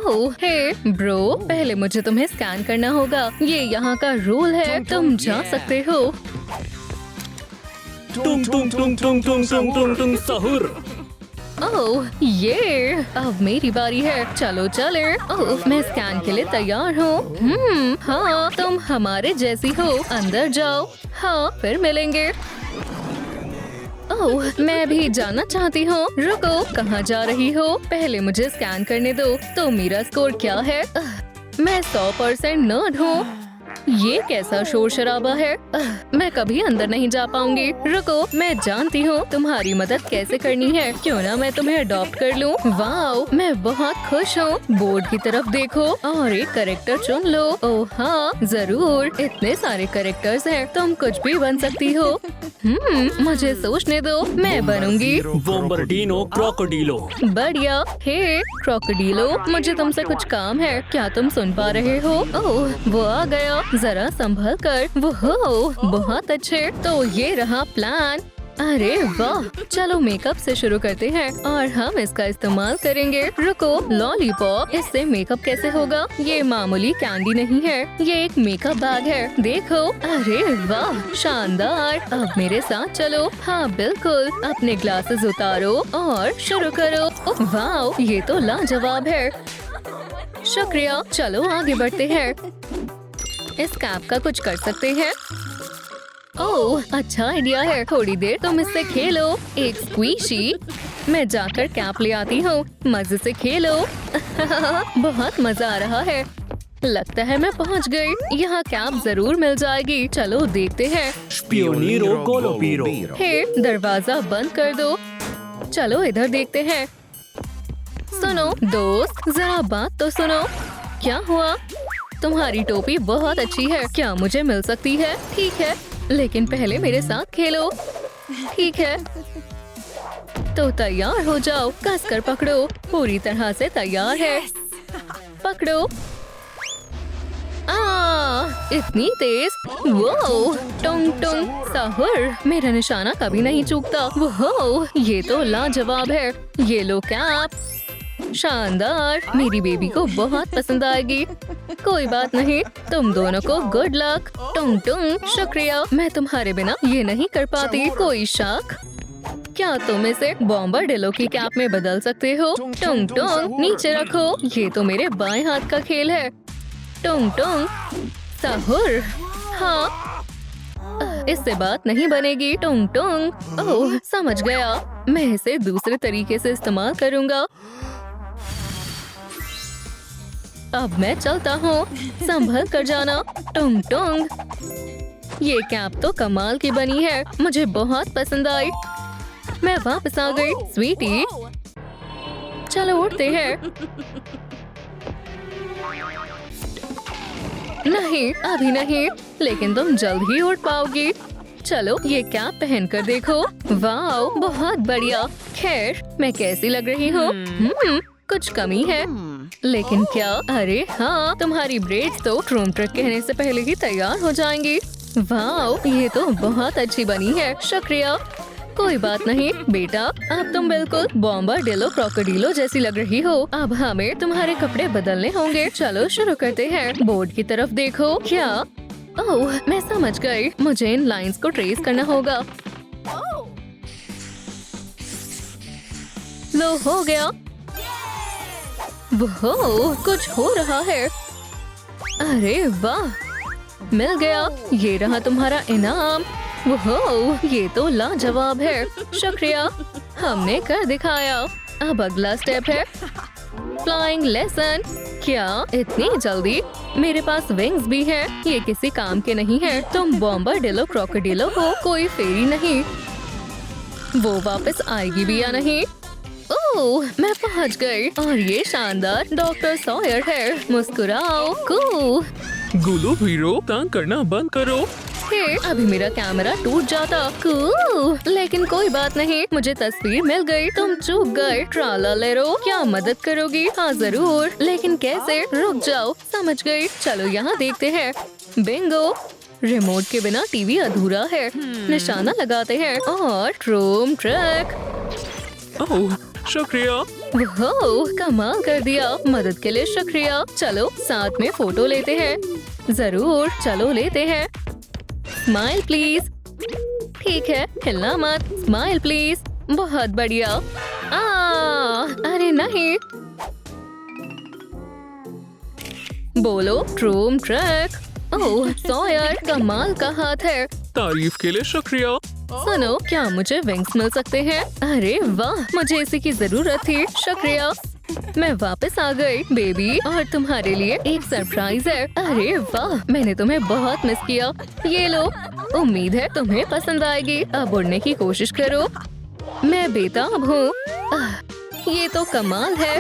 ओह हे bro, पहले मुझे तुम्हें स्कैन करना होगा। ये यहाँ का रूल है, तुम जा सकते हो। टुंग टुंग टुंग टुंग टुंग टुंग टुंग टुंग सहूर। ओह ये अब मेरी बारी है, चलो चले। ओह मैं स्कैन के लिए तैयार हूँ। हाँ तुम हमारे जैसी हो, अंदर जाओ। हाँ फिर मिलेंगे। ओह मैं भी जाना चाहती हूँ। रुको, कहाँ जा रही हो? पहले मुझे स्कैन करने दो। तो मेरा स्कोर क्या है? मैं 100% नर्ड हूँ। ये कैसा शोर शराबा है? मैं कभी अंदर नहीं जा पाऊंगी। रुको, मैं जानती हूँ तुम्हारी मदद कैसे करनी है। क्यों ना मैं तुम्हें अडॉप्ट कर लूँ। वाओ, मैं बहुत खुश हूँ। बोर्ड की तरफ देखो और एक कैरेक्टर चुन लो। ओह हाँ जरूर, इतने सारे कैरेक्टर्स हैं, तुम कुछ भी बन सकती हो। मुझे सोचने दो, मैं बनूंगी बोम्बर्डिनो क्रोकोडिलो। बढ़िया। हे क्रोकोडिलो, मुझे तुमसे कुछ काम है, क्या तुम सुन पा रहे हो? ओह वो आ गया, जरा संभल कर। वो बहुत अच्छे। तो ये रहा प्लान। अरे वाह, चलो मेकअप से शुरू करते हैं और हम इसका इस्तेमाल करेंगे। रुको, लॉलीपॉप, इससे मेकअप कैसे होगा? ये मामूली कैंडी नहीं है, ये एक मेकअप बैग है। देखो, अरे वाह शानदार। अब मेरे साथ चलो। हाँ बिल्कुल, अपने ग्लासेस उतारो और शुरू करो। वाह ये तो लाजवाब है। शुक्रिया, चलो आगे बढ़ते हैं। इस कैप का कुछ कर सकते हैं। ओह अच्छा आइडिया है, थोड़ी देर तुम इससे खेलो। एक स्क्वीशी। मैं जाकर कैप ले आती हूँ, मजे से खेलो। बहुत मजा आ रहा है। लगता है मैं पहुँच गई। यहाँ कैप जरूर मिल जाएगी। चलो देखते हैं। स्पियोनीरो कोलोपीरो। हे दरवाजा बंद कर दो। चलो इधर देखते हैं। सुनो दोस्त, जरा बात तो सुनो। क्या हुआ? तुम्हारी टोपी बहुत अच्छी है, क्या मुझे मिल सकती है? ठीक है, लेकिन पहले मेरे साथ खेलो। ठीक है, तो तैयार हो जाओ। कसकर पकड़ो, पूरी तरह से तैयार है। पकड़ो। इतनी तेज। वो टुंग टुंग सहूर, मेरा निशाना कभी नहीं चूकता। वो ये तो लाजवाब है। ये लो कैप, शानदार। मेरी बेबी को बहुत पसंद आएगी। कोई बात नहीं, तुम दोनों को गुड लक। टुंग टुंग शुक्रिया, मैं तुम्हारे बिना ये नहीं कर पाती। कोई शक? क्या तुम इसे बॉम्बर्डिलो की कैप में बदल सकते हो? टुंग टुंग नीचे रखो, ये तो मेरे बाएं हाथ का खेल है। टुंग टुंग सहूर। हाँ इससे बात नहीं बनेगी। टुंग टुंग। ओह समझ गया, मैं इसे दूसरे तरीके से इस्तेमाल करूँगा। अब मैं चलता हूँ, संभल कर जाना। टुंग टुंग। ये कैप तो कमाल की बनी है, मुझे बहुत पसंद आई। मैं वापस आ गई स्वीटी। चलो उड़ते हैं। नहीं अभी नहीं, लेकिन तुम जल्द ही उड़ पाओगी। चलो ये कैप पहन कर देखो। वाओ बहुत बढ़िया। खैर मैं कैसी लग रही हूँ? कुछ कमी है, लेकिन क्या? अरे हाँ, तुम्हारी ब्रेड्स तो ट्रूम ट्रक कहने से पहले ही तैयार हो जाएंगी। वाओ ये तो बहुत अच्छी बनी है। शुक्रिया। कोई बात नहीं बेटा, अब तुम बिल्कुल बॉम्बर्डिलो क्रोकोडिलो जैसी लग रही हो। अब हमें तुम्हारे कपड़े बदलने होंगे। चलो शुरू करते हैं। बोर्ड की तरफ देखो। क्या? ओह मैं समझ गई, मुझे इन लाइंस को ट्रेस करना होगा। लो हो गया। वो कुछ हो रहा है। अरे वाह, मिल गया। ये रहा तुम्हारा इनाम। वो ये तो लाजवाब है। शुक्रिया, हमने कर दिखाया। अब अगला स्टेप है फ्लाइंग लेसन। क्या इतनी जल्दी? मेरे पास विंग्स भी हैं। ये किसी काम के नहीं है। तुम बॉम्बर्डिलो क्रोकोडिलो हो, कोई फेरी नहीं। वो वापस आएगी भी या नहीं? ओह मैं पहुंच गई और ये शानदार डॉक्टर सॉयर है। मुस्कुराओ। गुलू हीरो, तंग करना बंद करो। अभी मेरा कैमरा टूट जाता। लेकिन कोई बात नहीं, मुझे तस्वीर मिल गई। तुम चूक गए। ट्राला लेरो, क्या मदद करोगी? हाँ जरूर, लेकिन कैसे? रुक जाओ, समझ गई। चलो यहाँ देखते हैं। बिंगो, रिमोट के बिना टीवी अधूरा है। निशाना लगाते हैं और ट्रूम ट्रक। ओह शुक्रिया। वो कमाल कर दिया, मदद के लिए शुक्रिया। चलो साथ में फोटो लेते हैं। जरूर, चलो लेते हैं। Smile please. ठीक है, हिलना मत। Smile please. बहुत बढ़िया। अरे नहीं। बोलो ट्रूम ट्रैक। ओह सॉयर, कमाल का हाथ है। तारीफ के लिए शुक्रिया। सुनो, क्या मुझे विंग्स मिल सकते हैं? अरे वाह, मुझे इसी की जरूरत थी। शुक्रिया। मैं वापस आ गई बेबी, और तुम्हारे लिए एक सरप्राइज है। अरे वाह, मैंने तुम्हें बहुत मिस किया। ये लो, उम्मीद है तुम्हें पसंद आएगी। अब उड़ने की कोशिश करो। मैं बेताब हूँ। ये तो कमाल है।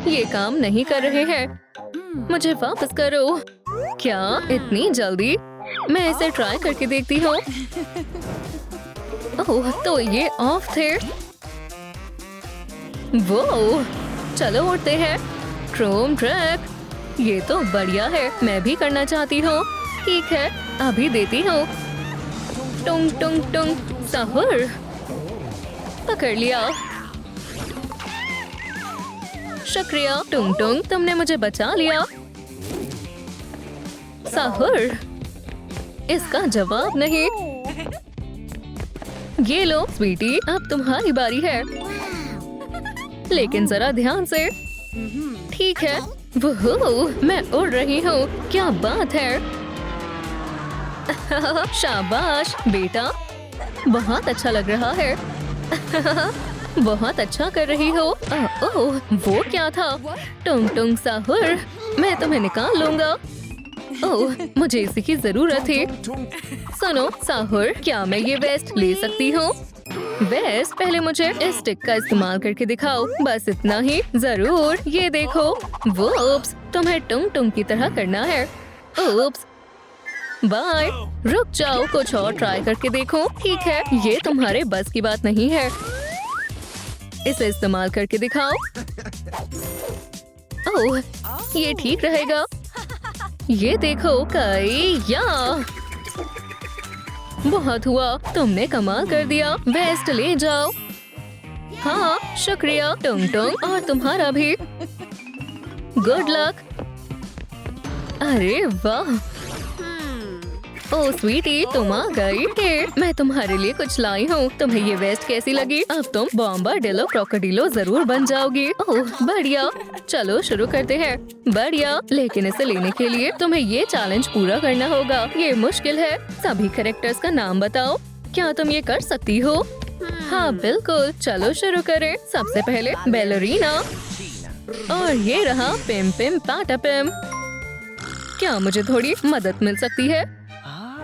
ये काम नहीं कर रहे हैं। मुझे वापस करो। क्या इतनी जल्दी? मैं इसे ट्राई करके देखती हूँ। ओह, तो ये ऑफ थे। वो चलो उड़ते हैं। ट्रूम ट्रैक। ये तो बढ़िया है, मैं भी करना चाहती हूँ। ठीक है, अभी देती हूँ। टुंग टुंग टुंग। सहर, पकड़ लिया। शुक्रिया टुंग टुंग, तुमने मुझे बचा लिया। सहर, इसका जवाब नहीं। ये लो स्वीटी, अब तुम्हारी बारी है। लेकिन जरा ध्यान से। ठीक है। वो मैं उड़ रही हूँ। क्या बात है। शाबाश बेटा, बहुत अच्छा लग रहा है। बहुत अच्छा कर रही हो। ओह, वो क्या था? टुंग टुंग साहुर, मैं तुम्हें निकाल लूंगा। ओह, मुझे इसी की जरूरत थी। सुनो साहुर, क्या मैं ये वेस्ट ले सकती हूँ? वेस्ट? पहले मुझे इस स्टिक का इस्तेमाल करके दिखाओ। बस इतना ही। जरूर, ये देखो। वो उप्स, तुम्हें टुंग टुंग की तरह करना है। उप्स, बाय। रुक जाओ, कुछ और ट्राई करके देखो। ठीक है, ये तुम्हारे बस की बात नहीं है। इसे इस्तेमाल करके दिखाओ। ओह, ये ठीक रहेगा। ये देखो कई या। बहुत हुआ, तुमने कमाल कर दिया। वेस्ट ले जाओ। हाँ शुक्रिया टुंग टुंग, और तुम्हारा भी। Good luck. अरे वाह। ओह स्वीटी, तुम आ गई। मैं तुम्हारे लिए कुछ लाई हूँ। तुम्हें ये वेस्ट कैसी लगी? अब तुम बॉम्बार्डिलो क्रोकोडिलो जरूर बन जाओगी। ओह बढ़िया, चलो शुरू करते हैं। बढ़िया, लेकिन इसे लेने के लिए तुम्हें ये चैलेंज पूरा करना होगा। ये मुश्किल है। सभी कैरेक्टर्स का नाम बताओ। क्या तुम ये कर सकती हो? हाँ बिल्कुल, चलो शुरू करें। सबसे पहले बैलरीना, और ये रहा पिम पिम पाटा पिम। क्या मुझे थोड़ी मदद मिल सकती है?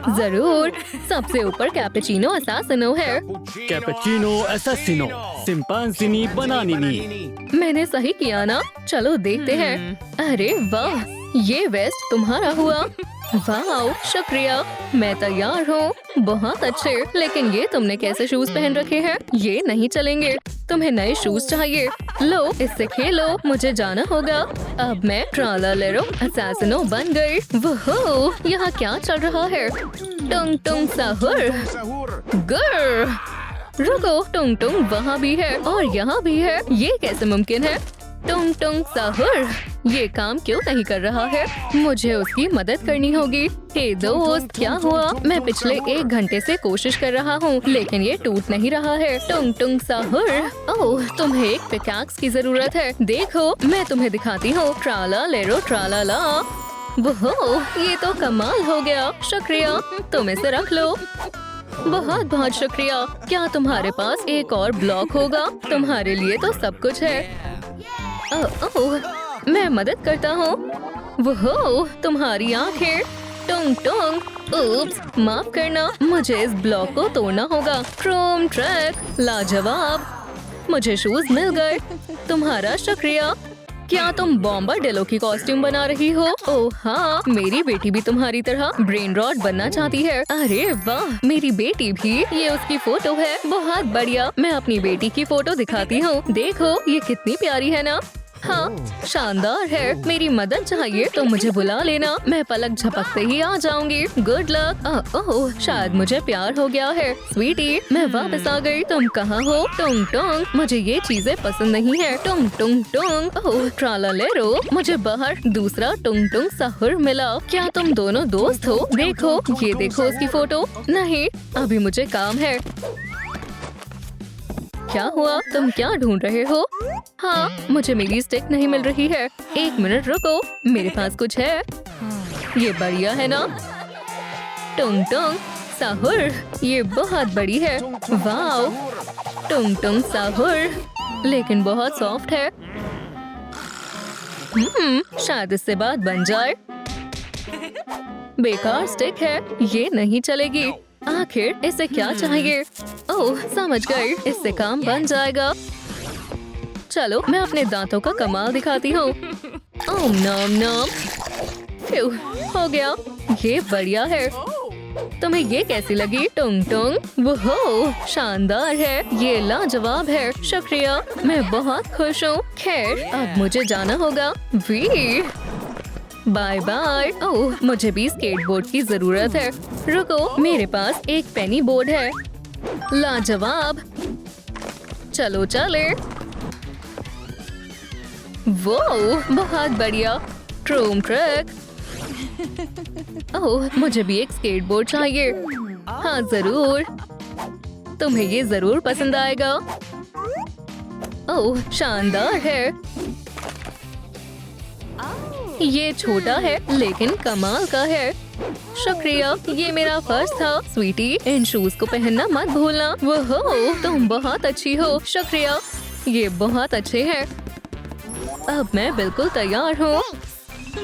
जरूर। सबसे ऊपर कैपेचिनो असासिनो है। कैपेचिनो असासिनो सिंपांसिनी बनानिनी। मैंने सही किया ना? चलो देखते हैं। अरे वाह, ये वेस्ट तुम्हारा हुआ। वाह शुक्रिया, मैं तैयार हूँ। बहुत अच्छे, लेकिन ये तुमने कैसे शूज पहन रखे हैं? ये नहीं चलेंगे। तुम्हें नए शूज चाहिए। लो इससे खेलो, मुझे जाना होगा। अब मैं ट्रालालेरो असैसिनो बन गई। वो यहाँ क्या चल रहा है? टुंग टुंग साहुर। गर रुको, टुंग टुंग वहाँ भी है और यहाँ भी है। ये कैसे मुमकिन है? टुंग टुंग साहुर, ये काम क्यों नहीं कर रहा है? मुझे उसकी मदद करनी होगी। हे दोस्त, क्या हुआ? मैं पिछले 1 घंटे से कोशिश कर रहा हूँ, लेकिन ये टूट नहीं रहा है। टुंग टुंग साहुर, ओह तुम्हें एक पिकैक्स की जरूरत है। देखो मैं तुम्हें दिखाती हूँ। ट्राला लेरो ट्राला ला। वो ये तो कमाल हो गया। शुक्रिया, तुम इसे रख लो। बहुत बहुत शुक्रिया। क्या तुम्हारे पास एक और ब्लॉक होगा? तुम्हारे लिए तो सब कुछ है। ओह, मैं मदद करता हूँ। वो तुम्हारी आंखें। टुंग टुंग, उप्स, माफ करना, मुझे इस ब्लॉक को तोड़ना होगा। ट्रूम ट्रैक, लाजवाब, मुझे शूज मिल गए। तुम्हारा शुक्रिया। क्या तुम बॉम्बार्डिलो की कॉस्ट्यूम बना रही हो? ओह हाँ, मेरी बेटी भी तुम्हारी तरह ब्रेन रॉट बनना चाहती है। अरे वाह, मेरी बेटी भी। ये उसकी फोटो है। बहुत बढ़िया, मैं अपनी बेटी की फोटो दिखाती हूँ। देखो ये कितनी प्यारी है ना? हाँ, शानदार है। मेरी मदद चाहिए तो मुझे बुला लेना, मैं पलक झपकते ही आ जाऊंगी। Good luck. ओह, शायद मुझे प्यार हो गया है। स्वीटी, मैं वापस आ गई। तुम कहाँ हो? टुंग टुंग, मुझे ये चीजें पसंद नहीं है। टुंग टुंग टुंग। ओह, ट्रालालेरो, मुझे बाहर दूसरा टुंग टुंग साहुर मिला। क्या तुम दोनों दोस्त हो? देखो, ये देखो उसकी फोटो। नहीं, अभी मुझे काम है। क्या हुआ? तुम क्या ढूंढ रहे हो? हाँ, मुझे मेरी स्टिक नहीं मिल रही है। एक मिनट रुको, मेरे पास कुछ है। ये बढ़िया है ना? टुंग टुंग साहुर, ये बहुत बड़ी है। वाओ, टुंग टुंग साहुर, लेकिन बहुत सॉफ्ट है। शायद इससे बात बन जाए। बेकार स्टिक है, ये नहीं चलेगी। आखिर इसे क्या चाहिए? ओह, समझ गई, इससे काम बन जाएगा। चलो, मैं अपने दांतों का कमाल दिखाती हूँ। ओम नॉम नॉम। फ्यू, हो गया। ये बढ़िया है। तुम्हें ये कैसी लगी? टुंग टुंग, वो शानदार है। ये लाजवाब है। शुक्रिया, मैं बहुत खुश हूँ। खैर, अब मुझे जाना होगा। We bye bye. ओह, मुझे भी स्केटबोर्ड की जरूरत है। रुको, मेरे पास एक पेनी बोर्ड है। लाजवाब, चलो चले। वो बहुत बढ़िया। ट्रूम ट्रक। ओह, मुझे भी एक स्केटबोर्ड चाहिए। हाँ जरूर, तुम्हें ये जरूर पसंद आएगा। ओह, शानदार है। ये छोटा है लेकिन कमाल का है। शुक्रिया, ये मेरा फर्ज था। स्वीटी, इन शूज को पहनना मत भूलना। वो, तुम बहुत अच्छी हो। शुक्रिया, ये बहुत अच्छे हैं। अब मैं बिल्कुल तैयार हूँ।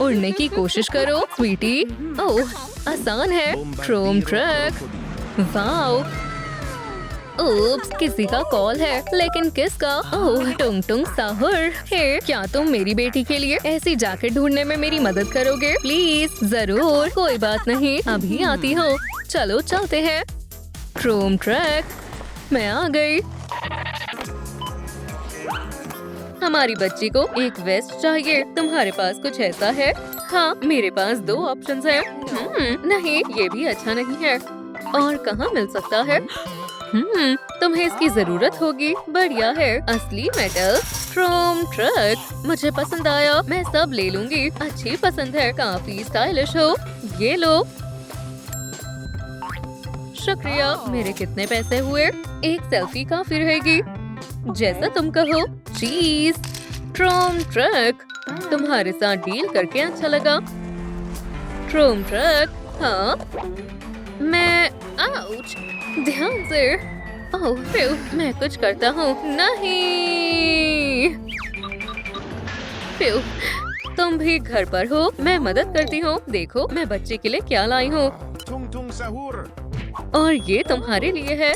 उड़ने की कोशिश करो स्वीटी। ओह, आसान है। ट्रूम ट्रक। वाओ। ओप्स, किसी का कॉल है, लेकिन किसका? ओह, टुंग टुंग साहुर। हे, क्या तुम मेरी बेटी के लिए ऐसी जैकेट ढूंढने में मेरी मदद करोगे? प्लीज। जरूर, कोई बात नहीं, अभी आती हूँ। चलो चलते हैं। ट्रूम ट्रक, मैं आ गई। हमारी बच्ची को एक वेस्ट चाहिए। तुम्हारे पास कुछ ऐसा है? हाँ, मेरे पास 2 ऑप्शंस हैं। नहीं, ये भी अच्छा नहीं है। और कहाँ मिल सकता है? तुम्हें इसकी जरूरत होगी। बढ़िया है, असली मेटल। ट्रूम ट्रक, मुझे पसंद आया। मैं सब ले लूंगी। अच्छी पसंद है, काफी स्टाइलिश हो। ये लो। शुक्रिया। मेरे कितने पैसे हुए? एक सेल्फी काफी रहेगी। जैसा तुम कहो। चीज। ट्रूम ट्रक, तुम्हारे साथ डील करके अच्छा लगा। ट्रूम ट्रक, हाँ। मैं आउच, ध्यान से। ओह, फिर मैं कुछ करता हूँ। नहीं। फिर तुम भी घर पर हो, मैं मदद करती हूँ। देखो, मैं बच्चे के लिए क्या लाई हूँ। और ये तुम्हारे लिए है।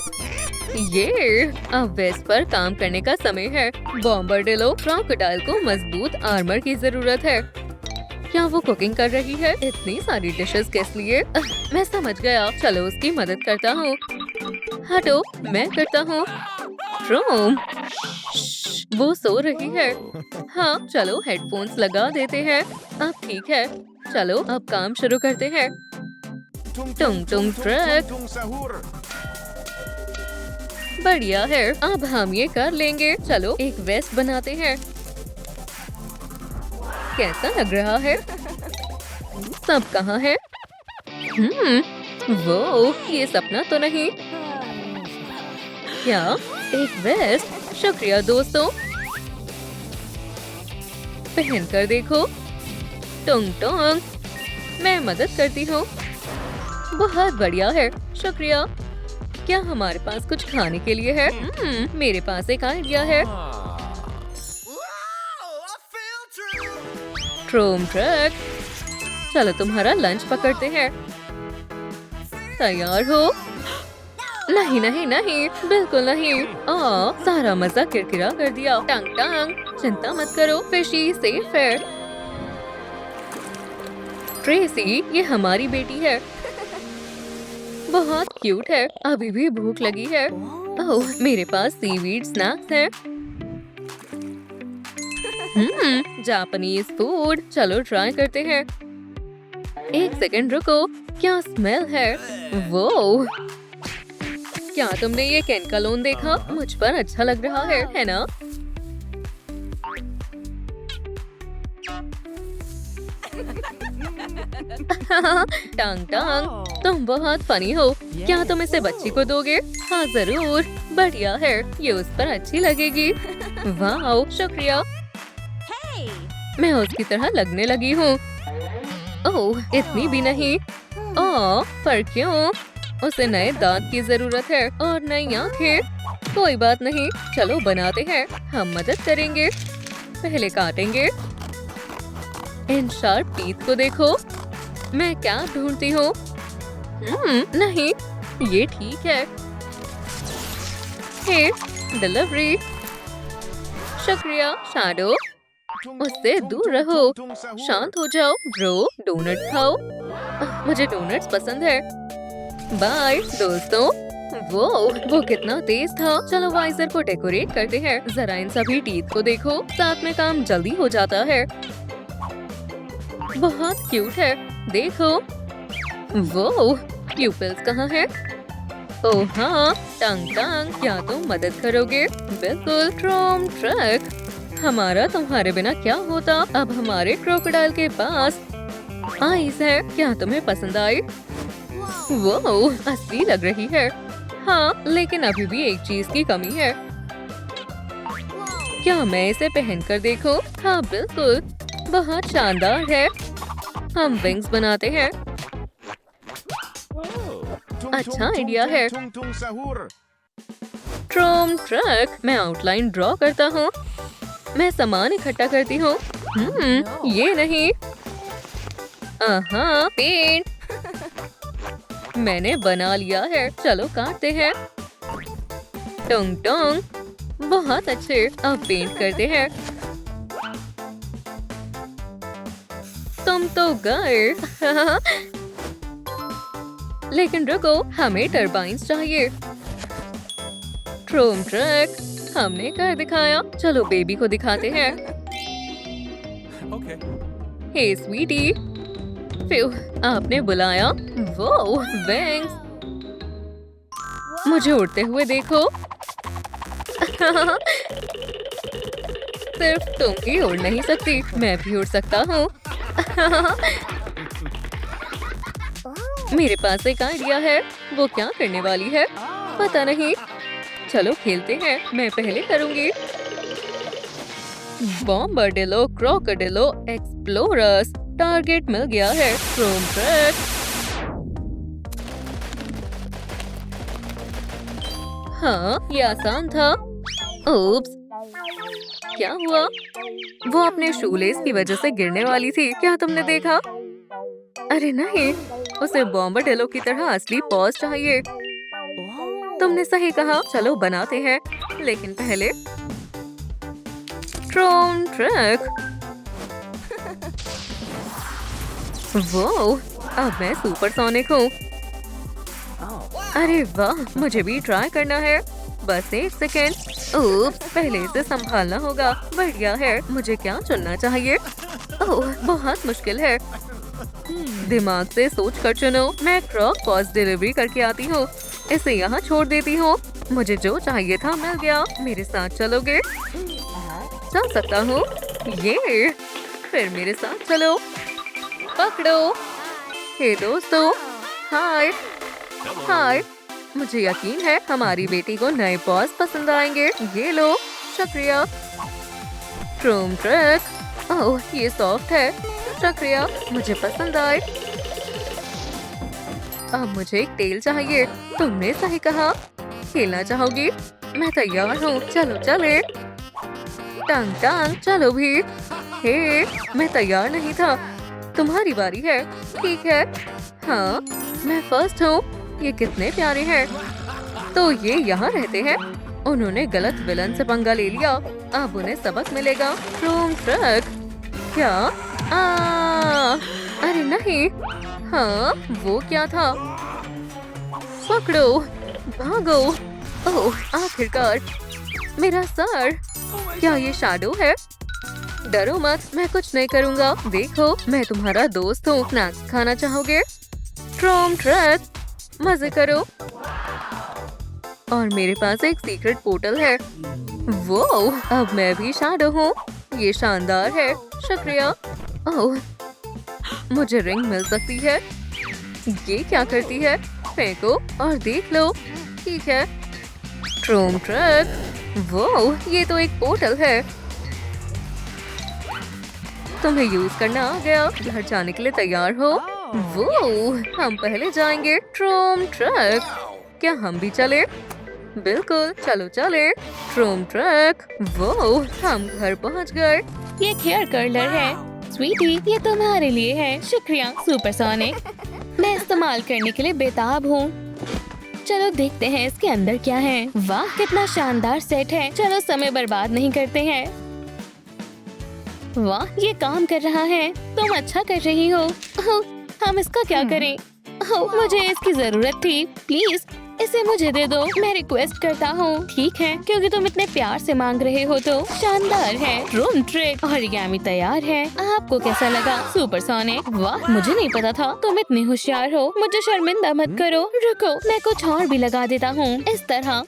ये अब वेस्ट पर काम करने का समय है। बॉम्बार्डिलो क्रोकोडाइल को मजबूत आर्मर की जरूरत है। क्या वो कुकिंग कर रही है? इतनी सारी डिशेस किस लिए? मैं समझ गया। चलो उसकी मदद करता हूँ। हटो, मैं करता हूँ। ट्रूम, वो सो रही है। हाँ, चलो हेडफोन्स लगा देते हैं। अब ठीक है, चलो अब काम शुरू करते हैं। टुंग टुंग ट्रक, बढ़िया है। अब हम ये कर लेंगे। चलो एक वेस्ट बनाते हैं। कैसा लग रहा है? सब कहाँ है? वो, ये सपना तो नहीं? क्या? एक वेस्ट? शुक्रिया दोस्तों। पहन कर देखो। टुंग टुंग, मैं मदद करती हूँ। बहुत बढ़िया है, शुक्रिया। क्या हमारे पास कुछ खाने के लिए है? मेरे पास एक आइडिया है। ट्रूम ट्रक, चलो तुम्हारा लंच पकड़ते हैं। तैयार हो? नहीं नहीं नहीं, बिल्कुल नहीं। सारा मजा किरकिरा कर दिया। टंग टंग, चिंता मत करो, फिशी सेफ है। ट्रेसी, ये हमारी बेटी है। बहुत क्यूट है। अभी भी भूख लगी है। ओह, मेरे पास सीवीड स्नैक्स हैं। जापानीज फूड, चलो ट्राई करते हैं। एक सेकंड रुको, क्या स्मेल है? वो क्या तुमने ये कैनकालोन देखा? मुझ पर अच्छा लग रहा है ना? टांग टांग, तुम बहुत फनी हो। क्या तुम इसे बच्ची को दोगे? हाँ जरूर, बढ़िया है, ये उस पर अच्छी लगेगी। वाह, शुक्रिया। मैं उसकी तरह लगने लगी हूँ। ओह, इतनी भी नहीं। ओह, पर क्यों? उसे नए दांत की जरूरत है और नई आंखें। कोई बात नहीं, चलो बनाते हैं, हम मदद करेंगे। पहले काटेंगे। इन शार्प टीथ को देखो। मैं क्या ढूंढती हूँ? नहीं, ये ठीक है। हे, डिलीवरी। शुक्रिया शैडो। उससे दूर रहो। शांत हो जाओ ब्रो, डोनट खाओ। मुझे डोनट्स पसंद है। बाय दोस्तों। वो कितना तेज था। चलो वाइजर को डेकोरेट करते हैं। जरा इन सभी टीथ को देखो, साथ में काम जल्दी हो जाता है। बहुत क्यूट है, देखो। वो प्यूपिल्स कहाँ है? ओह हाँ, टांग टांग, क्या तुम मदद करोगे? बिल्कुल ट्रॉम ट्रक। हमारा तुम्हारे बिना क्या होता? अब हमारे क्रोकोडाइल के पास आइस है। क्या तुम्हें पसंद आई? वो असली लग रही है। हाँ, लेकिन अभी भी एक चीज की कमी है। क्या मैं इसे पहनकर देखूं? हाँ बिल्कुल, बहुत शानदार है। हम विंग्स बनाते हैं। अच्छा आइडिया है। ट्रॉम ट्रक, मैं आउटलाइन ड्रॉ करता हूँ। मैं सामान इकट्ठा करती हूँ। ये नहीं। पेंट। मैंने बना लिया है, चलो काटते हैं। टोंग टोंग, बहुत अच्छे। अब पेंट करते हैं। तुम तो गए। लेकिन रुको, हमें टरबाइन्स चाहिए। ट्रोम ट्रक, हमने कर दिखाया। चलो बेबी को दिखाते हैं। हे स्वीटी। फिर आपने बुलाया। वो विंग्स। मुझे उड़ते हुए देखो। सिर्फ तुम ही उड़ नहीं सकती, मैं भी उड़ सकता हूँ। मेरे पास एक आइडिया है। वो क्या करने वाली है पता नहीं। चलो खेलते हैं, मैं पहले करूंगी। बॉम्बार्डिलो क्रोकोडिलो एक्सप्लोरर्स। टारगेट मिल गया है। ट्रोम ट्रक। हाँ, ये आसान था। ओप्स, क्या हुआ? वो अपने शूलेस की वजह से गिरने वाली थी। क्या तुमने देखा? अरे नहीं, उसे बॉम्बार्डिलो की तरह असली पॉज चाहिए। तुमने सही कहा। चलो बनाते हैं, लेकिन पहले ट्रोम ट्रक। वो, अब मैं सुपरसोनिक हूँ। अरे वाह, मुझे भी ट्राई करना है। बस एक सेकेंड। ओप्स, पहले इसे संभालना होगा। बढ़िया है। मुझे क्या चुनना चाहिए? ओह, बहुत मुश्किल है। दिमाग से सोच कर चुनो। मैं क्रॉक पॉज डिलीवरी करके आती हूँ। इसे यहाँ छोड़ देती हूँ। मुझे जो चाहिए था मिल गया। मेरे साथ चलोगे? चल सकता हूँ। ये, फिर मेरे साथ चलो। पकड़ो। हे दोस्तों, हाय हाय। मुझे यकीन है हमारी बेटी को नए पॉज पसंद आएंगे। ये लो, शुक्रिया। ट्रोम ट्रक। ओह, ये सॉफ्ट है। शुक्रिया, मुझे पसंद आए। अब मुझे एक टेल चाहिए। तुमने सही कहा। खेलना चाहोगी? मैं तैयार हूँ, चलो चले। टांग टांग, चलो भी। हे, मैं तैयार नहीं था। तुम्हारी बारी है। ठीक है। हाँ, मैं फर्स्ट हूँ। ये कितने प्यारे हैं। तो ये यहाँ रहते हैं। उन्होंने गलत विलन से पंगा ले लिया। अब उन्हें सबक मिलेगा। ट्रोम ट्रक। क्या? अरे नहीं। हाँ, वो क्या था? पकड़ो, भागो। ओह, आखिरकार। मेरा सर। क्या ये शैडो है? डरो मत, मैं कुछ नहीं करूँगा। देखो, मैं तुम्हारा दोस्त हूँ। स्नैक्स खाना चाहोगे? ट्रोम ट्रक, मजे करो। और मेरे पास एक सीक्रेट पोर्टल है। वो, अब मैं भी शैडो हूँ। ये शानदार है। शुक्रिया। ओह, मुझे रिंग मिल सकती है। ये क्या करती है? फेंको और देख लो। ठीक है। ट्रोम ट्रक, वो, ये तो एक पोर्टल है। तुम्हें यूज करना आ गया। घर जाने के लिए तैयार हो? वो, हम पहले जाएंगे। ट्रोम ट्रक, क्या हम भी चले? बिल्कुल, चलो चले। ट्रोम ट्रक, वो, हम घर पहुंच गए। ये हेयर कर्लर है। स्वीटी, ये तुम्हारे लिए है। शुक्रिया सुपरसोनिक। मैं इस्तेमाल करने के लिए बेताब हूँ। चलो देखते हैं इसके अंदर क्या है। वाह, कितना शानदार सेट है। चलो समय बर्बाद नहीं करते हैं। वाह, ये काम कर रहा है। तुम अच्छा कर रही हो। ओह, हम इसका क्या करें? ओह, मुझे इसकी जरूरत थी। प्लीज इसे मुझे दे दो। मैं रिक्वेस्ट करता हूँ। ठीक है, क्योंकि तुम इतने प्यार से मांग रहे हो तो। शानदार है। ट्रोम ट्रिक ओरिगामी तैयार है। आपको कैसा लगा सुपरसोनिक? वाह, मुझे नहीं पता था तुम इतने होशियार हो। मुझे शर्मिंदा मत करो। रुको, मैं कुछ और भी लगा देता हूँ। इस तरह।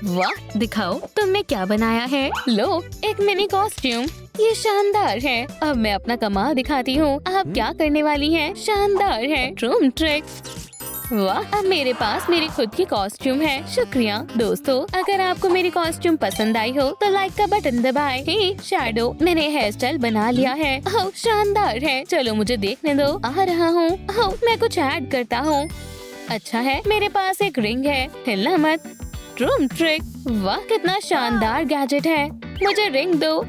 वाह, दिखाओ तुमने क्या बनाया है। लो, एक मिनी कॉस्ट्यूम। ये शानदार है। अब मैं अपना कमाल दिखाती हूँ। आप क्या करने वाली हैं? शानदार है। ट्रूम ट्रिक। वाह, अब मेरे पास मेरी खुद की कॉस्ट्यूम है। शुक्रिया दोस्तों। अगर आपको मेरी कॉस्ट्यूम पसंद आई हो तो लाइक का बटन दबाएं। हे शैडो, मैंने हेयर स्टाइल बना लिया है। ओह, शानदार है। चलो मुझे देखने दो। आ रहा हूँ। ओह, मैं कुछ ऐड करता हूँ। अच्छा है, मेरे पास एक रिंग है। हिलना मत। ट्रूम ट्रिक। वाह, कितना शानदार गैजेट है। मुझे रिंग दो।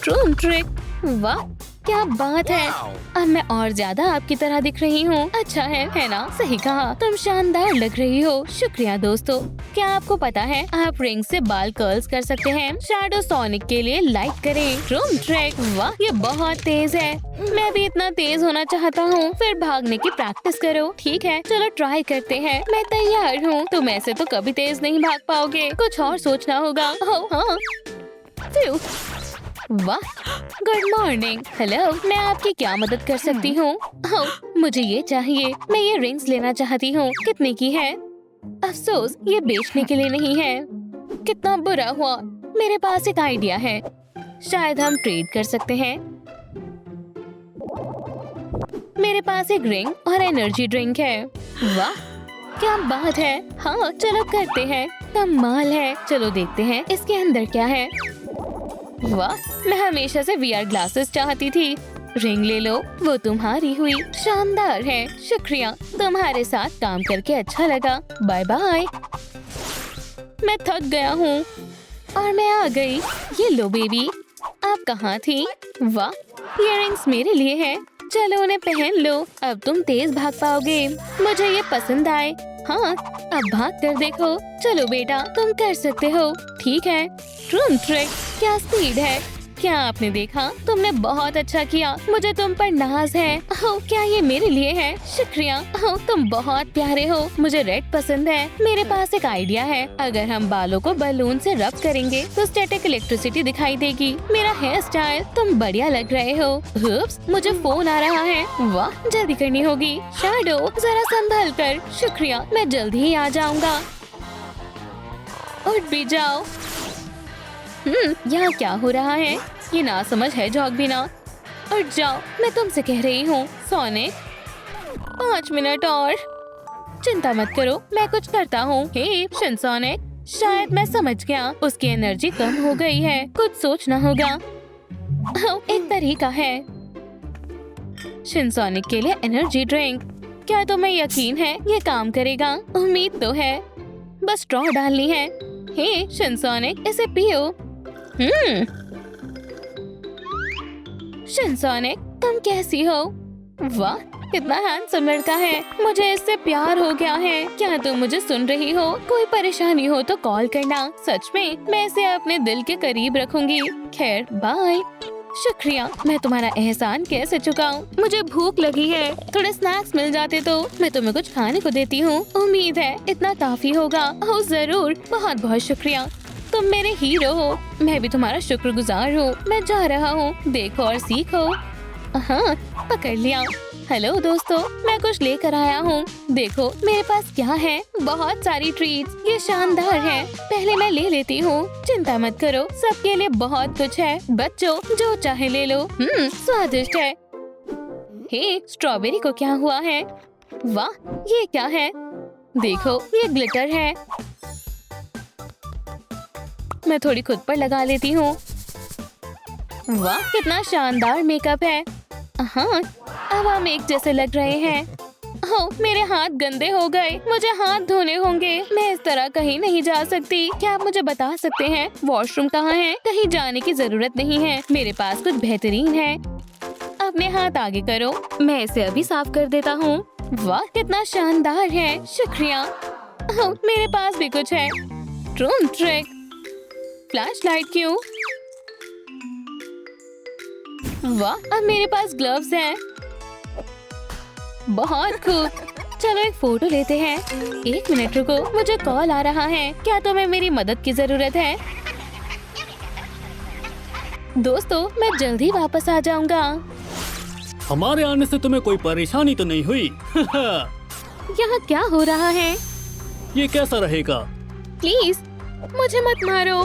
ट्रूम ट्रिक। वाह, क्या बात है। अब मैं और ज्यादा आपकी तरह दिख रही हूँ। अच्छा है ना? सही कहा, तुम शानदार लग रही हो। शुक्रिया दोस्तों। क्या आपको पता है आप रिंग से बाल कर्ल्स कर सकते हैं? शैडो सोनिक के लिए लाइक करें। ट्रूम ट्रिक। वाह, ये बहुत तेज है। मैं भी इतना तेज होना चाहता हूँ। फिर भागने की प्रैक्टिस करो। ठीक है, चलो ट्राई करते हैं। मैं तैयार हूँ। तुम ऐसे तो कभी तेज नहीं भाग पाओगे। कुछ और सोचना होगा। ओह हाँ। वाह, गुड मॉर्निंग। हेलो, मैं आपकी क्या मदद कर सकती हूँ? मुझे ये चाहिए। मैं ये रिंग्स लेना चाहती हूँ। कितने की है? अफसोस, ये बेचने के लिए नहीं है। कितना बुरा हुआ। मेरे पास एक आइडिया है। शायद हम ट्रेड कर सकते हैं। मेरे पास एक रिंग और एनर्जी ड्रिंक है। वाह, क्या बात है। हाँ, चलो करते हैं। कमाल है। चलो देखते हैं इसके अंदर क्या है। वाह, मैं हमेशा से VR ग्लासेस चाहती थी। रिंग ले लो, वो तुम्हारी हुई। शानदार है। शुक्रिया, तुम्हारे साथ काम करके अच्छा लगा। Bye bye. मैं थक गया हूँ और मैं आ गई। ये लो बेबी। आप कहाँ थी? वाह, ये रिंग्स मेरे लिए है। चलो उन्हें पहन लो। अब तुम तेज भाग पाओगे। मुझे ये पसंद आए। हाँ, अब भाग कर देखो। चलो बेटा, तुम कर सकते हो। ठीक है। ट्रूम ट्रिक। क्या स्पीड है। क्या आपने देखा? तुमने बहुत अच्छा किया। मुझे तुम पर नाज है। ओह, क्या ये मेरे लिए है? शुक्रिया। ओह, तुम बहुत प्यारे हो। मुझे रेड पसंद है। मेरे पास एक आइडिया है। अगर हम बालों को बलून से रब करेंगे तो स्टैटिक इलेक्ट्रिसिटी दिखाई देगी। मेरा हेयर स्टाइल, तुम बढ़िया लग रहे हो। उप्स, मुझे फोन आ रहा है। वाह, जल्दी करनी होगी। शैडो, जरा संभल कर। शुक्रिया, मैं जल्दी ही आ जाऊंगा। उठ भी जाओ। यहाँ क्या हो रहा है? ये ना समझ है जॉग भी ना। उठ जाओ, मैं तुमसे कह रही हूँ। सोनिक, 5 मिनट और। चिंता मत करो, मैं कुछ करता हूँ। हे शिनसोनिक, शायद मैं समझ गया। उसकी एनर्जी कम हो गई है। कुछ सोचना होगा। एक तरीका है। शिनसोनिक के लिए एनर्जी ड्रिंक। क्या तुम्हें यकीन है ये काम करेगा? उम्मीद तो है। बस स्ट्रॉ डालनी है। हे शिनसोनिक, इसे पियो। शिनसोनिक, तुम कैसी हो? वाह, कितना हैंडसम लड़का है। मुझे इससे प्यार हो गया है। क्या तुम मुझे सुन रही हो? कोई परेशानी हो तो कॉल करना। सच में, मैं इसे अपने दिल के करीब रखूंगी। खैर, बाय। शुक्रिया, मैं तुम्हारा एहसान कैसे चुकाऊं? मुझे भूख लगी है। थोड़े स्नैक्स मिल जाते तो मैं तुम्हें कुछ खाने को देती हूँ। उम्मीद है इतना काफी होगा। ओह जरूर, बहुत बहुत शुक्रिया। तुम मेरे हीरो हो। मैं भी तुम्हारा शुक्रगुजार हूँ। मैं जा रहा हूँ, देखो और सीखो। हाँ, पकड़ लिया। हेलो दोस्तों, मैं कुछ लेकर आया हूँ। देखो मेरे पास क्या है, बहुत सारी ट्रीट्स। ये शानदार है। पहले मैं ले लेती हूँ। चिंता मत करो, सबके लिए बहुत कुछ है। बच्चों, जो चाहे ले लो। स्वादिष्ट है। हे, स्ट्रॉबेरी को क्या हुआ है? वाह, ये क्या है? देखो, ये ग्लिटर है। मैं थोड़ी खुद पर लगा लेती हूँ। वाह, कितना शानदार मेकअप है। हाँ, अब हम एक जैसे लग रहे हैं। ओह, मेरे हाथ गंदे हो गए। मुझे हाथ धोने होंगे। मैं इस तरह कहीं नहीं जा सकती। क्या आप मुझे बता सकते हैं वॉशरूम कहाँ है? कहीं जाने की जरूरत नहीं है। मेरे पास कुछ बेहतरीन है। अपने हाथ आगे करो। मैं इसे अभी साफ कर देता हूँ। वाह, कितना शानदार है। शुक्रिया। ओह, मेरे पास भी कुछ है। ट्रूम ट्रिक। फ्लैश लाइट क्यों? वाह, अब मेरे पास ग्लव्स हैं। बहुत खूब। चलो एक फोटो लेते हैं। एक मिनट रुको, मुझे कॉल आ रहा है। क्या तुम्हें मेरी मदद की जरूरत है? दोस्तों, मैं जल्दी वापस आ जाऊंगा। हमारे आने से तुम्हें कोई परेशानी तो नहीं हुई? यहाँ क्या हो रहा है? ये कैसा रहेगा? प्लीज मुझे मत मारो।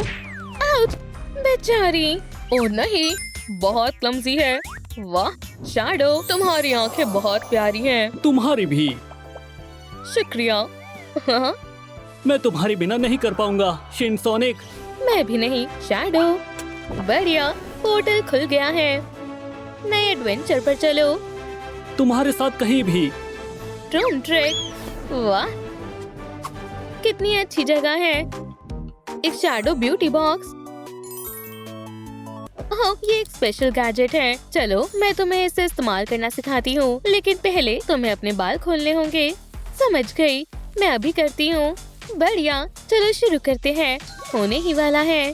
आउच, बेचारी। ओह नहीं, बहुत क्लमजी है। वाह शैडो, तुम्हारी आंखें बहुत प्यारी हैं। तुम्हारी भी। शुक्रिया। हाँ, मैं तुम्हारी बिना नहीं कर पाऊंगा, शिनसोनिक। मैं भी नहीं शैडो। बढ़िया, पोर्टल खुल गया है। नए एडवेंचर पर चलो। तुम्हारे साथ कहीं भी। ट्रूम ट्रिक। वाह, कितनी अच्छी जगह है। एक शैडो ब्यूटी बॉक्स। ओह, ये एक स्पेशल गैजेट है। चलो मैं तुम्हें इसे इस्तेमाल करना सिखाती हूँ, लेकिन पहले तुम्हें अपने बाल खोलने होंगे। समझ गई, मैं अभी करती हूँ। बढ़िया, चलो शुरू करते हैं। होने ही वाला है।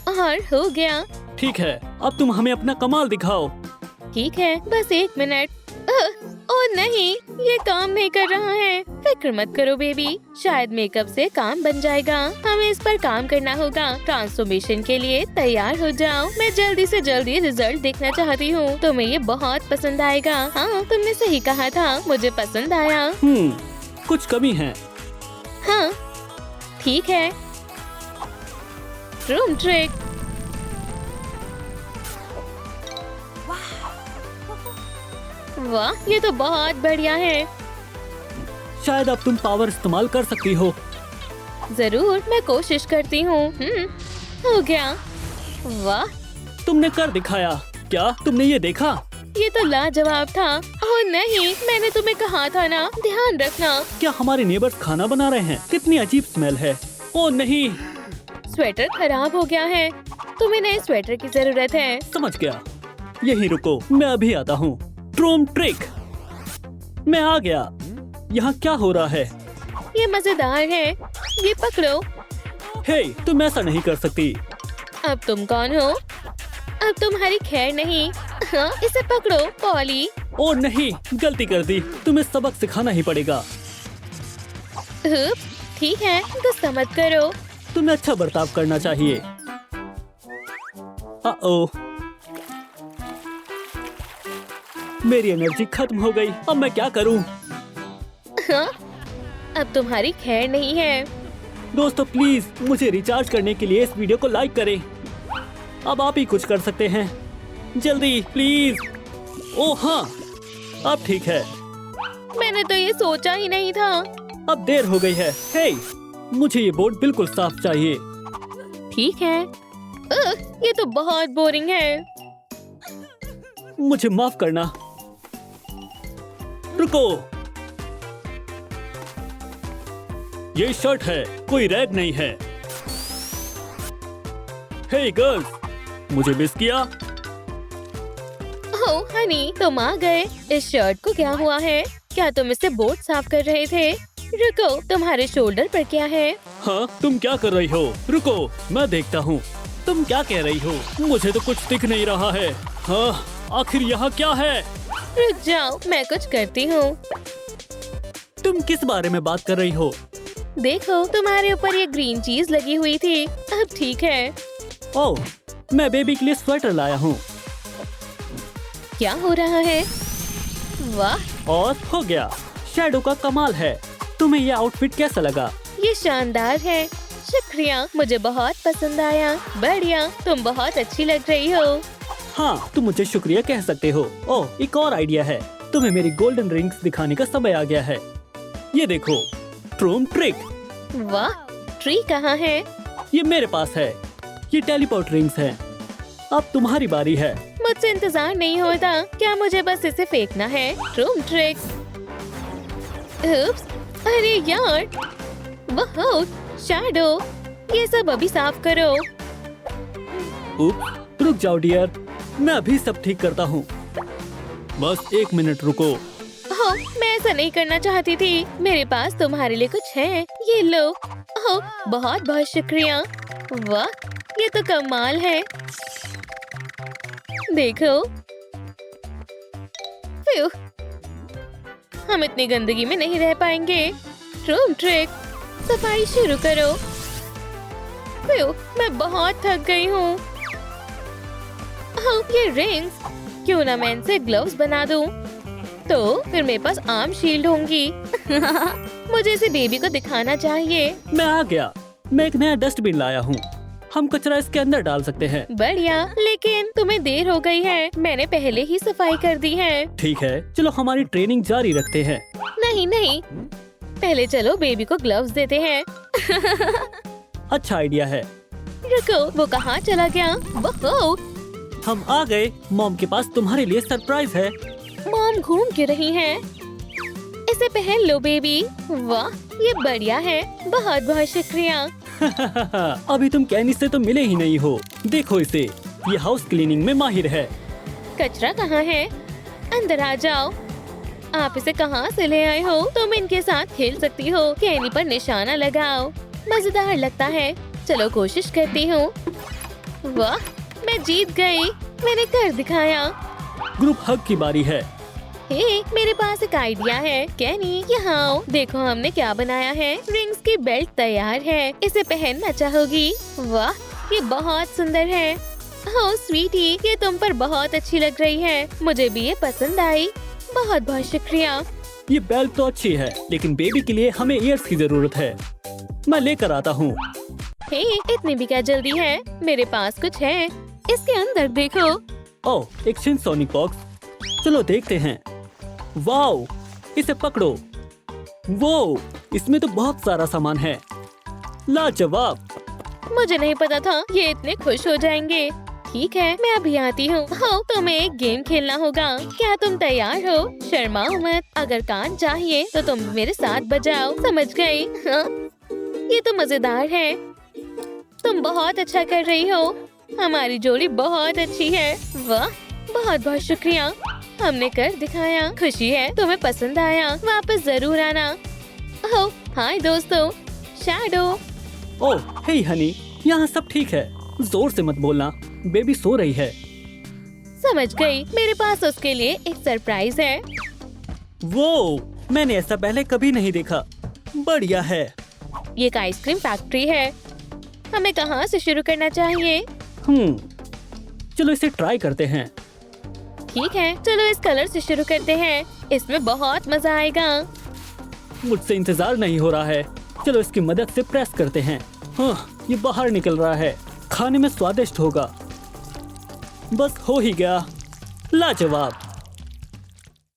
और हो गया। ठीक है, अब तुम हमें अपना कमाल दिखाओ। ठीक है, बस एक मिनट। ओह नहीं, ये काम नहीं कर रहा है। फिक्र मत करो बेबी, शायद मेकअप से काम बन जाएगा। हमें इस पर काम करना होगा। ट्रांसफॉर्मेशन के लिए तैयार हो जाओ। मैं जल्दी से जल्दी रिजल्ट देखना चाहती हूँ। तुम्हें ये बहुत पसंद आएगा। हाँ, तुमने सही कहा था, मुझे पसंद आया। कुछ कमी है। हाँ, ठीक है। ट्रूम ट्रिक। वाह, ये तो बहुत बढ़िया है। शायद अब तुम पावर इस्तेमाल कर सकती हो। जरूर, मैं कोशिश करती हूँ। हो गया। वाह, तुमने कर दिखाया। क्या तुमने ये देखा? ये तो लाजवाब था। ओह नहीं, मैंने तुम्हें कहा था ना, ध्यान रखना। क्या हमारे नेबर्स खाना बना रहे हैं? कितनी अजीब स्मेल है। ओह नहीं, स्वेटर खराब हो गया है। तुम्हें नए स्वेटर की जरूरत है। समझ गया। यहीं रुको, मैं अभी आता हूँ। ट्रूम ट्रिक, मैं आ गया। यहाँ क्या हो रहा है? ये मजेदार है। ये पकड़ो। हे, तुम ऐसा नहीं कर सकती। अब तुम कौन हो? अब तुम्हारी खैर नहीं। हाँ, इसे पकड़ो पॉली। ओह नहीं, गलती कर दी। तुम्हें सबक सिखाना ही पड़ेगा। ठीक है, गुस्सा मत करो। तुम्हें अच्छा बर्ताव करना चाहिए। ओह, मेरी एनर्जी खत्म हो गई। अब मैं क्या करूं? हाँ, अब तुम्हारी खैर नहीं है। दोस्तों प्लीज मुझे रिचार्ज करने के लिए इस वीडियो को लाइक करें। अब आप ही कुछ कर सकते हैं, जल्दी प्लीज। ओह हाँ, अब ठीक है। मैंने तो ये सोचा ही नहीं था। अब देर हो गई है। हे, मुझे ये बोर्ड बिल्कुल साफ चाहिए। ठीक है। ये तो बहुत बोरिंग है। मुझे माफ करना। रुको, ये शर्ट है, कोई रैग नहीं है। हे गर्ल्स, मुझे मिस किया? ओह हनी, तुम आ गए। इस शर्ट को क्या हुआ है? क्या तुम इसे बोर्ड साफ कर रहे थे? रुको, तुम्हारे शोल्डर पर क्या है? हाँ, तुम क्या कर रही हो? रुको, मैं देखता हूँ। तुम क्या कह रही हो? मुझे तो कुछ दिख नहीं रहा है। हाँ, आखिर यहाँ क्या है? रुक जाओ, मैं कुछ करती हूँ। तुम किस बारे में बात कर रही हो? देखो तुम्हारे ऊपर ये ग्रीन चीज लगी हुई थी, अब ठीक है। ओह, मैं बेबी के लिए स्वेटर लाया हूँ। क्या हो रहा है? वाह, और हो गया। शैडो का कमाल है। तुम्हें ये आउटफिट कैसा लगा? ये शानदार है। शुक्रिया, मुझे बहुत पसंद आया। बढ़िया, तुम बहुत अच्छी लग रही हो। हाँ, तुम मुझे शुक्रिया कह सकते हो। ओह, एक और आइडिया है। तुम्हें मेरी गोल्डन रिंग्स दिखाने का समय आ गया है। ये देखो, ट्रूम ट्रिक। वाह, ट्री कहाँ है? ये मेरे पास है। ये टेलीपोर्ट रिंग्स हैं। अब तुम्हारी बारी है। मुझसे इंतजार नहीं होता। क्या मुझे बस इसे फेंकना है? ट्रूम ट्रिक्स। उप्स, अरे यार, वाह, शैडो, ये सब अभी साफ करो। उप, रुक जाओ डियर, मैं अभी सब ठीक करता हूँ। बस 1 मिनट रुको। ओह, मैं ऐसा नहीं करना चाहती थी। मेरे पास तुम्हारे लिए कुछ है, ये लो। ओह, बहुत बहुत शुक्रिया। वाह, ये तो कमाल है। देखो, फ्यू, हम इतनी गंदगी में नहीं रह पाएंगे। ट्रूम ट्रिक, सफाई शुरू करो। फ्यू, मैं बहुत थक गई हूँ। ओह, ये रिंग्स, क्यों ना मैं इनसे ग्लव्स बना दूं? तो फिर मेरे पास आर्म शील्ड होंगी। मुझे इसे बेबी को दिखाना चाहिए। मैं आ गया। मैं एक नया डस्टबिन लाया हूँ। हम कचरा इसके अंदर डाल सकते हैं। बढ़िया, लेकिन तुम्हें देर हो गई है। मैंने पहले ही सफाई कर दी है। ठीक है, चलो हमारी ट्रेनिंग जारी रखते हैं। नहीं नहीं, पहले चलो बेबी को ग्लव्स देते हैं। अच्छा आइडिया है। रुको, वो कहाँ चला गया? वो, हम आ गए। मॉम के पास तुम्हारे लिए सरप्राइज है। मॉम घूम क्यों रही है? इसे पहन लो बेबी। वाह, ये बढ़िया है। बहुत बहुत शुक्रिया। अभी तुम कैनी से तो मिले ही नहीं हो। देखो इसे, ये हाउस क्लीनिंग में माहिर है। कचरा कहाँ है? अंदर आ जाओ। आप इसे कहाँ से ले आए हो? तुम इनके साथ खेल सकती हो। कैनी पर निशाना लगाओ। मजेदार लगता है। चलो कोशिश करती हूँ। वाह, मैं जीत गई। मैंने कर दिखाया। ग्रुप हग की बारी है। हे, मेरे पास एक आइडिया है। कैनी, यहाँ आओ। देखो हमने क्या बनाया है। रिंग्स की बेल्ट तैयार है। इसे पहनना चाहोगी? वाह, ये बहुत सुंदर है। ओह स्वीटी, ये तुम पर बहुत अच्छी लग रही है। मुझे भी ये पसंद आई। बहुत बहुत शुक्रिया। ये बेल्ट तो अच्छी है, लेकिन बेबी के लिए हमें ईयर्स की जरूरत है। मैं लेकर आता हूँ। हे, इतनी भी क्या जल्दी है? मेरे पास कुछ है। इसके अंदर देखो। ओह, एक सिंसोनिक बॉक्स। चलो देखते हैं। वाओ, इसे पकड़ो। वो, इसमें तो बहुत सारा सामान है। लाजवाब। मुझे नहीं पता था ये इतने खुश हो जाएंगे। ठीक है, मैं अभी आती हूँ। हो, तुम्हें एक गेम खेलना होगा। क्या तुम तैयार हो? शर्माओ मत। अगर कान चाहिए तो तुम मेरे साथ बजाओ। समझ गई? हाँ? ये तो मजेदार है। तुम बहुत अच्छा कर रही हो। हमारी जोड़ी बहुत अच्छी है। वाह, बहुत बहुत शुक्रिया। हमने कर दिखाया। खुशी है तुम्हें पसंद आया। वापस जरूर आना। ओह, हाय दोस्तों। शैडो। ओह, हे हनी, यहाँ सब ठीक है। जोर से मत बोलना, बेबी सो रही है। समझ गई। मेरे पास उसके लिए एक सरप्राइज है। वो, मैंने ऐसा पहले कभी नहीं देखा। बढ़िया है। ये एक आइसक्रीम फैक्ट्री है। हमें कहाँ से शुरू करना चाहिए? चलो इसे ट्राई करते हैं। ठीक है, चलो इस कलर से शुरू करते हैं। इसमें बहुत मजा आएगा। मुझसे इंतजार नहीं हो रहा है। चलो इसकी मदद से प्रेस करते हैं। हाँ, ये बाहर निकल रहा है। खाने में स्वादिष्ट होगा। बस हो ही गया। लाजवाब।